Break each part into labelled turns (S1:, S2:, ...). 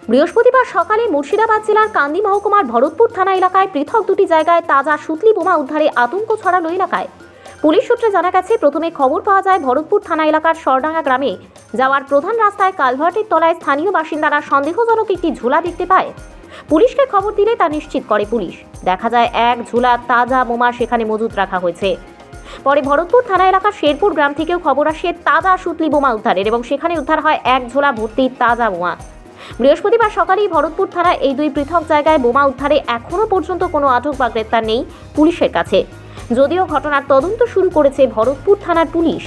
S1: বৃহস্পতিবার সকালে মুর্শিদাবাদ জেলার কান্দি মহকুমার ভরতপুর থানা এলাকায় পৃথক দুটি জায়গায় তাজা সুতলি বোমা উদ্ধারে আতঙ্ক ছড়ালো এলাকায়। পুলিশ সূত্রে জানা গেছে, প্রথমে খবর পাওয়া যায় ভরতপুর থানা এলাকার সরডাঙ্গা গ্রামে যাওয়ার প্রধান রাস্তায় কালভার্টের তলায় স্থানীয় বাসিন্দারা সন্দেহজনক একটি ঝোলা দেখতে পায়। পুলিশকে খবর দিলে তা নিশ্চিত করে পুলিশ। দেখা যায় এক ঝোলা তাজা বোমা সেখানে মজুত রাখা হয়েছে। পরে ভরতপুর থানা এলাকার শেরপুর গ্রাম থেকেও খবর আসে তাজা সুতলি বোমা উদ্ধারের এবং সেখানে উদ্ধার হয় এক ঝোলা ভর্তি তাজা বোমা। বৃহস্পতিবার সকালেই ভরতপুর থানার এই দুই পৃথক জায়গায় বোমা উদ্ধারে এখনো পর্যন্ত কোনো আটক বা গ্রেপ্তার নেই পুলিশের কাছে, যদিও ঘটনার তদন্ত শুরু করেছে ভরতপুর থানার পুলিশ।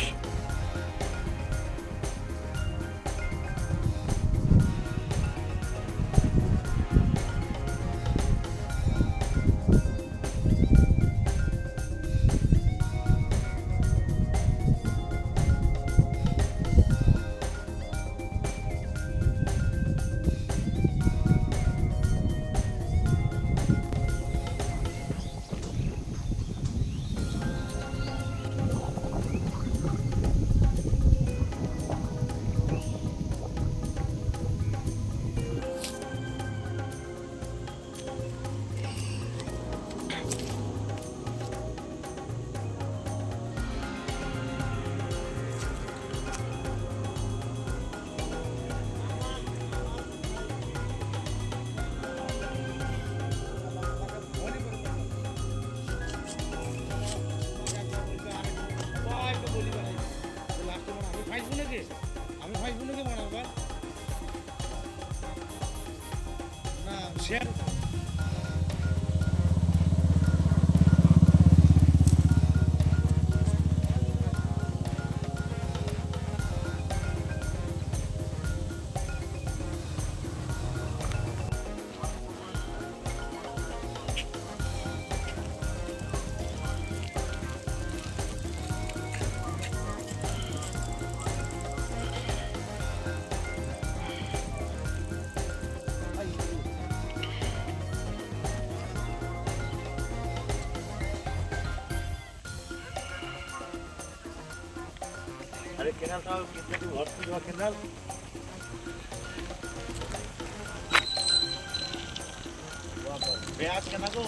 S2: আমি ফাইজবুনকে বানাবো না শেয়ার अरे केनाल साहब कितने की भर्ती हुआ केनाल ब्याज केना को